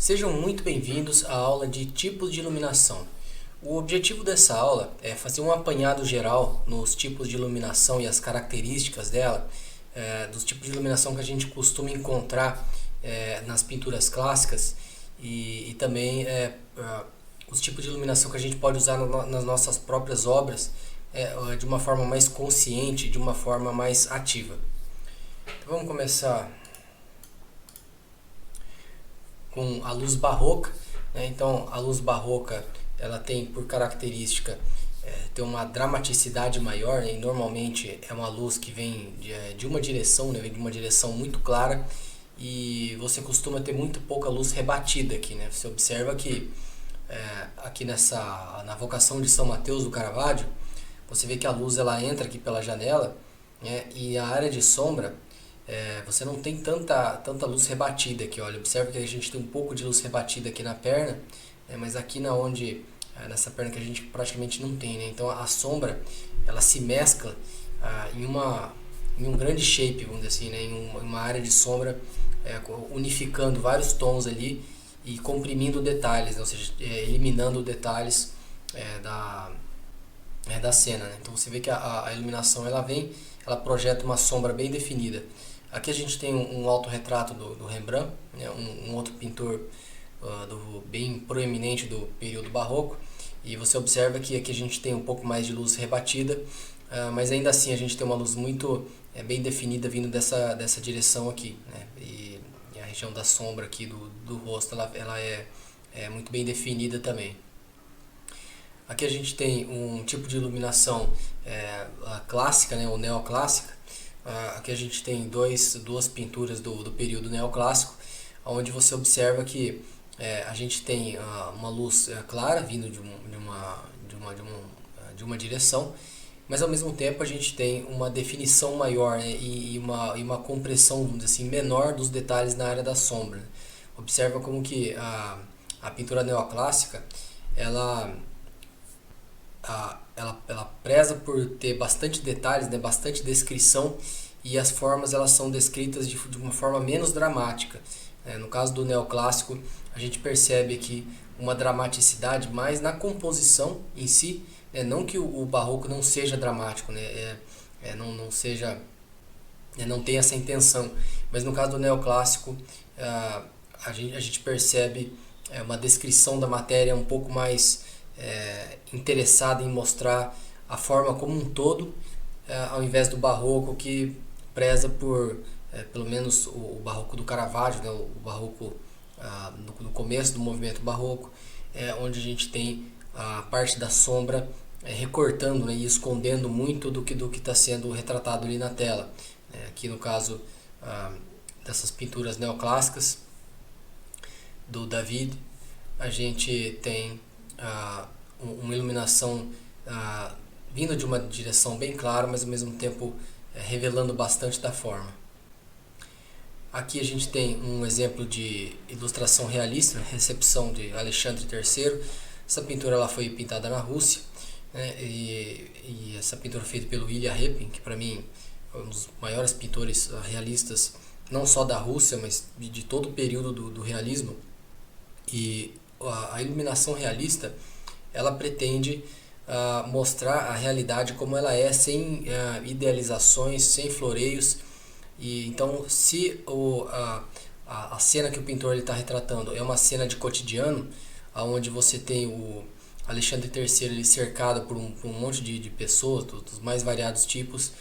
Sejam muito bem-vindos à aula de tipos de iluminação. O objetivo dessa aula é fazer um apanhado geral nos tipos de iluminação e as características dela, dos tipos de iluminação que a gente costuma encontrar nas pinturas clássicas e também os tipos de iluminação que a gente pode usar nas nossas próprias obras de uma forma mais consciente, de uma forma mais ativa. Então, vamos começar com a luz barroca, né? Então, a luz barroca ela tem por característica ter uma dramaticidade maior, né? E normalmente é uma luz que vem de uma direção, né? Vem de uma direção muito clara, e você costuma ter muito pouca luz rebatida aqui, né? Você observa que aqui na vocação de São Mateus do Caravaggio, você vê que a luz ela entra aqui pela janela, né? E a área de sombra você não tem tanta luz rebatida aqui. Olha, observa que a gente tem um pouco de luz rebatida aqui na perna, mas aqui nessa perna que a gente praticamente não tem, né? Então a sombra ela se mescla em um grande shape, vamos dizer assim, né? Em uma área de sombra, unificando vários tons ali e comprimindo detalhes, né? Ou seja, eliminando detalhes da cena, né? Então você vê que a iluminação ela projeta uma sombra bem definida. Aqui a gente tem um autorretrato do Rembrandt, né? um outro pintor bem proeminente do período barroco, e você observa que aqui a gente tem um pouco mais de luz rebatida, mas ainda assim a gente tem uma luz muito bem definida vindo dessa direção aqui, né? E a região da sombra aqui do rosto ela é muito bem definida também. Aqui a gente tem um tipo de iluminação a clássica, né, ou neoclássica. Aqui a gente tem duas pinturas do período neoclássico, onde você observa que a gente tem uma luz clara vindo de uma direção, mas ao mesmo tempo a gente tem uma definição maior, né, e uma compressão, vamos dizer assim, menor dos detalhes na área da sombra. Observa como que a pintura neoclássica ela preza por ter bastante detalhes, né, bastante descrição, e as formas elas são descritas de uma forma menos dramática. No caso do neoclássico, a gente percebe aqui uma dramaticidade mais na composição em si, né, não que o barroco não seja dramático, né, não tem essa intenção, mas no caso do neoclássico a gente percebe uma descrição da matéria um pouco mais interessada em mostrar a forma como um todo, ao invés do barroco que preza por, pelo menos o barroco do Caravaggio, né, o barroco no começo do movimento barroco, onde a gente tem a parte da sombra recortando, né, e escondendo muito do que está sendo retratado ali na tela. Aqui no caso dessas pinturas neoclássicas do David, a gente tem uma iluminação vindo de uma direção bem clara, mas ao mesmo tempo revelando bastante da forma. Aqui a gente tem um exemplo de ilustração realista, recepção de Alexandre III. Essa pintura ela foi pintada na Rússia, né, e essa pintura feita pelo Ilya Repin, que para mim é um dos maiores pintores realistas, não só da Rússia, mas de todo o período do realismo. E a iluminação realista ela pretende mostrar a realidade como ela é, sem idealizações, sem floreios. E então, se a cena que o pintor está retratando é uma cena de cotidiano, onde você tem o Alexandre III ele cercado por um monte de pessoas dos mais variados tipos,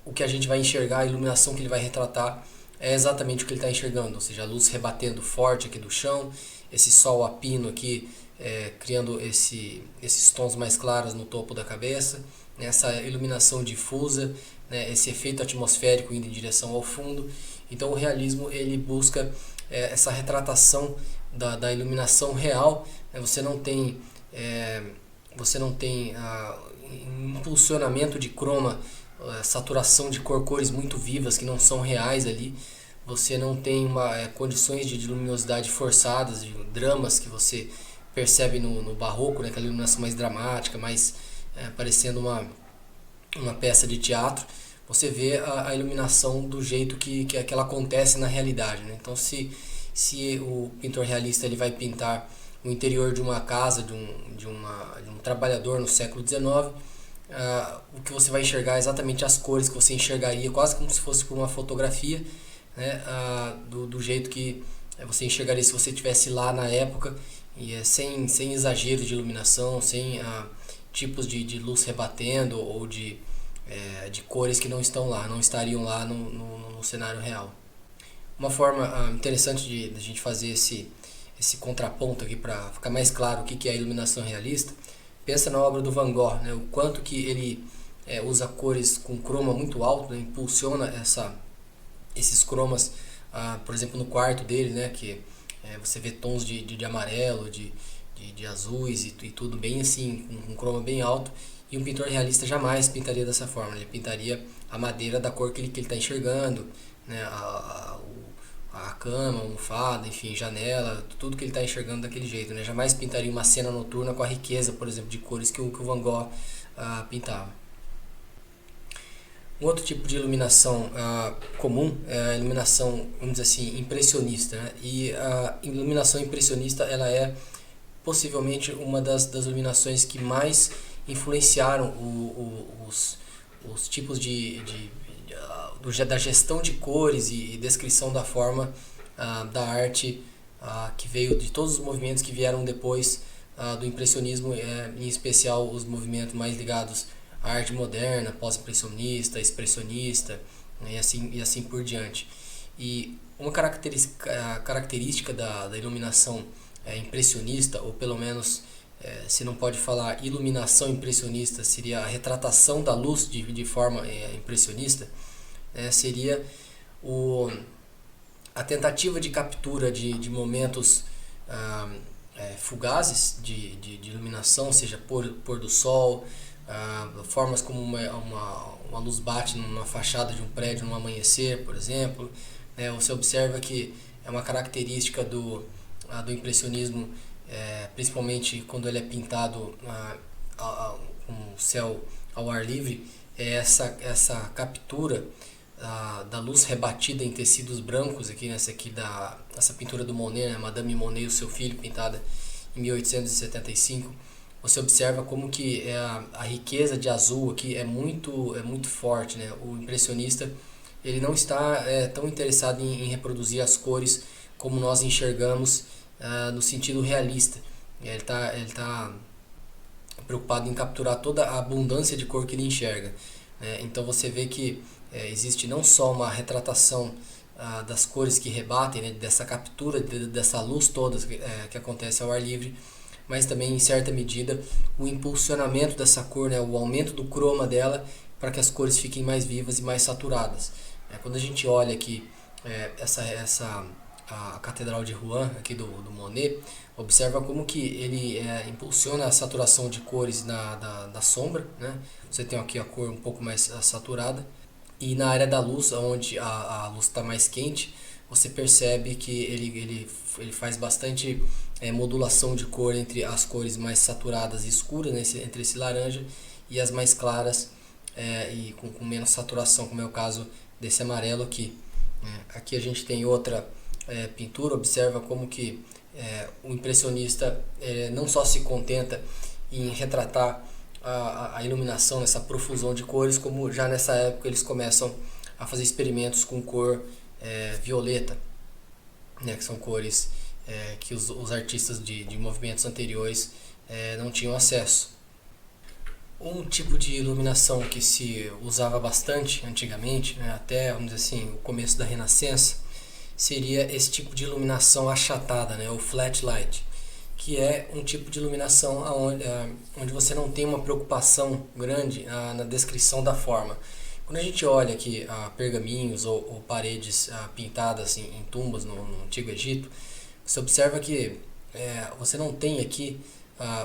o que a gente vai enxergar, a iluminação que ele vai retratar é exatamente o que ele está enxergando, ou seja, a luz rebatendo forte aqui do chão, esse sol a pino aqui criando esses tons mais claros no topo da cabeça, essa iluminação difusa, né, esse efeito atmosférico indo em direção ao fundo. Então o realismo ele busca essa retratação da iluminação real, né? Você não tem impulsionamento de croma, saturação de cores muito vivas que não são reais ali. Você não tem condições de luminosidade forçadas, de dramas que você percebe no barroco, né, aquela iluminação mais dramática, mais parecendo uma peça de teatro. Você vê a iluminação do jeito que ela acontece na realidade, né? Então se se o pintor realista ele vai pintar o interior de uma casa, de um trabalhador no século XIX, o que você vai enxergar é exatamente as cores que você enxergaria, quase como se fosse por uma fotografia, né, do jeito que você enxergaria se você estivesse lá na época, e sem exagero de iluminação, sem tipos de luz rebatendo ou de cores que não estariam lá no cenário real. Uma forma interessante de a gente fazer esse contraponto aqui para ficar mais claro o que é a iluminação realista, pensa na obra do Van Gogh, né, o quanto que ele usa cores com croma muito alto, né, impulsiona esses cromas, por exemplo, no quarto dele, né, que você vê tons de amarelo, de azuis e tudo bem assim, um croma bem alto, e um pintor realista jamais pintaria dessa forma, ele pintaria a madeira da cor que ele está enxergando, né, a cama, a almofada, enfim, janela, tudo que ele está enxergando daquele jeito, né? Jamais pintaria uma cena noturna com a riqueza, por exemplo, de cores que o Van Gogh pintava. Um outro tipo de iluminação comum é a iluminação, vamos dizer assim, impressionista, né? E a iluminação impressionista, ela é possivelmente uma das iluminações que mais influenciaram os tipos da gestão de cores e descrição da forma da arte que veio de todos os movimentos que vieram depois do impressionismo, em especial os movimentos mais ligados à arte moderna, pós-impressionista, expressionista, né, e assim por diante. E uma característica da iluminação impressionista, ou pelo menos se não pode falar iluminação impressionista, seria a retratação da luz de forma impressionista, seria a tentativa de captura de momentos fugazes de iluminação, seja pôr do sol, formas como uma luz bate numa fachada de um prédio no amanhecer, por exemplo. Você observa que é uma característica do impressionismo, principalmente quando ele é pintado com o céu ao ar livre, essa captura da luz rebatida em tecidos brancos, essa pintura do Monet, né, Madame Monet e o seu filho, pintada em 1875. Você observa como que a riqueza de azul aqui é muito forte, né? O impressionista ele não está tão interessado em reproduzir as cores como nós enxergamos no sentido realista. Ele está preocupado em capturar toda a abundância de cor que ele enxerga. Então você vê que existe não só uma retratação das cores que rebatem, né, dessa captura dessa luz toda que acontece ao ar livre, mas também em certa medida o impulsionamento dessa cor, né, o aumento do croma dela para que as cores fiquem mais vivas e mais saturadas. Quando a gente olha aqui a Catedral de Rouen aqui do Monet, observa como que ele impulsiona a saturação de cores da sombra, né? Você tem aqui a cor um pouco mais saturada, e na área da luz, onde a luz está mais quente, você percebe que ele faz bastante modulação de cor entre as cores mais saturadas e escuras, né? Entre esse laranja, e as mais claras e com menos saturação, como é o caso desse amarelo aqui. Aqui a gente tem outra pintura, observa como que o impressionista não só se contenta em retratar a iluminação, essa profusão de cores, como já nessa época eles começam a fazer experimentos com cor violeta, né, que são cores que os artistas de movimentos anteriores não tinham acesso. Um tipo de iluminação que se usava bastante antigamente, né, até, vamos dizer assim, o começo da Renascença, seria esse tipo de iluminação achatada, né, o flat light, que é um tipo de iluminação onde você não tem uma preocupação grande na descrição da forma. Quando a gente olha aqui pergaminhos ou paredes pintadas em tumbas no Antigo Egito, você observa que você não tem aqui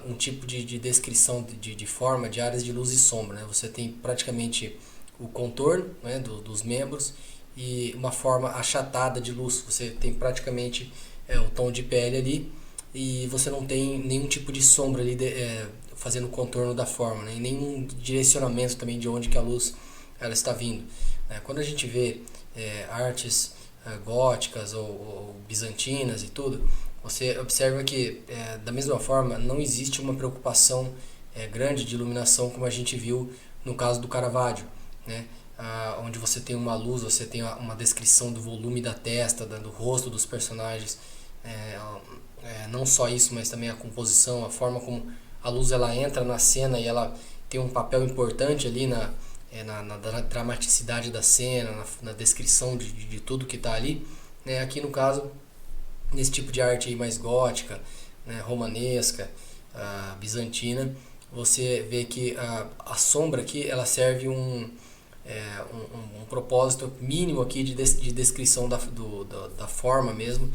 um tipo de descrição de forma de áreas de luz e sombra, né? Você tem praticamente o contorno, né, dos membros e uma forma achatada de luz. Você tem praticamente o tom de pele ali, e você não tem nenhum tipo de sombra ali fazendo o contorno da forma, né? E nenhum direcionamento também de onde que a luz ela está vindo. Quando a gente vê artes góticas ou bizantinas e tudo, você observa que da mesma forma não existe uma preocupação grande de iluminação como a gente viu no caso do Caravaggio, né? Onde você tem uma luz, você tem uma descrição do volume da testa, do rosto dos personagens, não só isso, mas também a composição, a forma como a luz ela entra na cena e ela tem um papel importante ali na dramaticidade da cena, na descrição de tudo que está ali, né? Aqui no caso, nesse tipo de arte aí mais gótica, né, romanesca, bizantina, você vê que a sombra aqui ela serve um propósito mínimo aqui de descrição da forma mesmo,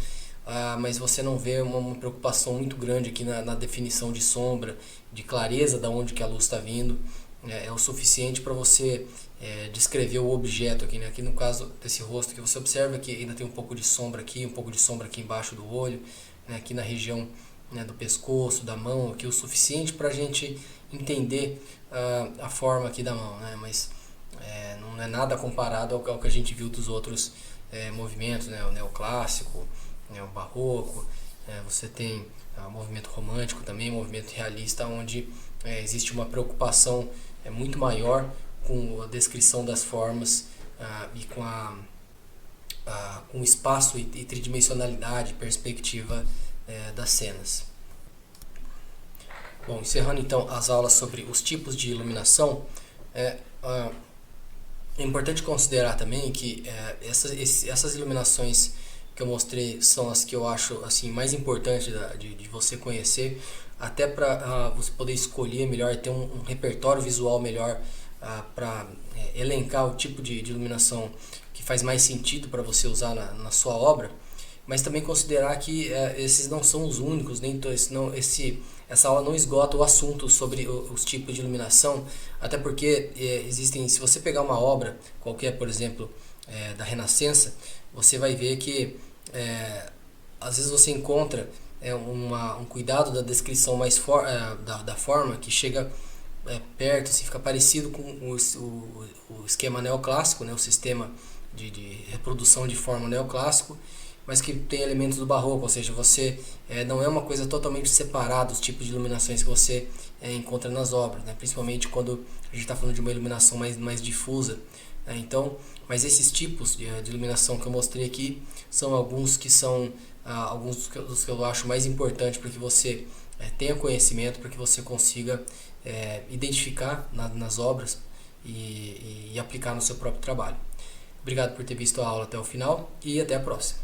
mas você não vê uma preocupação muito grande aqui na definição de sombra, de clareza da onde que a luz está vindo. É o suficiente para você descrever o objeto aqui, né? Aqui no caso desse rosto que você observa que ainda tem um pouco de sombra aqui, um pouco de sombra aqui embaixo do olho, né? Aqui na região, né, do pescoço, da mão, aqui o suficiente para a gente entender a forma aqui da mão, né? Mas não é nada comparado ao que a gente viu dos outros movimentos, né? O neoclássico, né? O barroco, você tem o movimento romântico também, o movimento realista, onde existe uma preocupação muito maior com a descrição das formas e com o espaço e tridimensionalidade, perspectiva das cenas. Bom, encerrando então as aulas sobre os tipos de iluminação, é importante considerar também que essas iluminações que eu mostrei são as que eu acho assim mais importantes de você conhecer, até para você poder escolher melhor, ter um repertório visual melhor para elencar o tipo de iluminação que faz mais sentido para você usar na sua obra, mas também considerar que esses não são os únicos, nem essa aula não esgota o assunto sobre os tipos de iluminação, até porque existem, se você pegar uma obra qualquer, por exemplo, da Renascença, você vai ver que às vezes você encontra um cuidado da descrição mais da forma que chega perto, assim, fica parecido com o esquema neoclássico, né, o sistema de reprodução de forma neoclássico, mas que tem elementos do barroco, ou seja, você não é uma coisa totalmente separada os tipos de iluminações que você encontra nas obras, né, principalmente quando a gente está falando de uma iluminação mais difusa. Então, mas esses tipos de iluminação que eu mostrei aqui são alguns que são alguns dos que eu acho mais importantes para que você tenha conhecimento, para que você consiga identificar nas obras e aplicar no seu próprio trabalho. Obrigado por ter visto a aula até o final e até a próxima.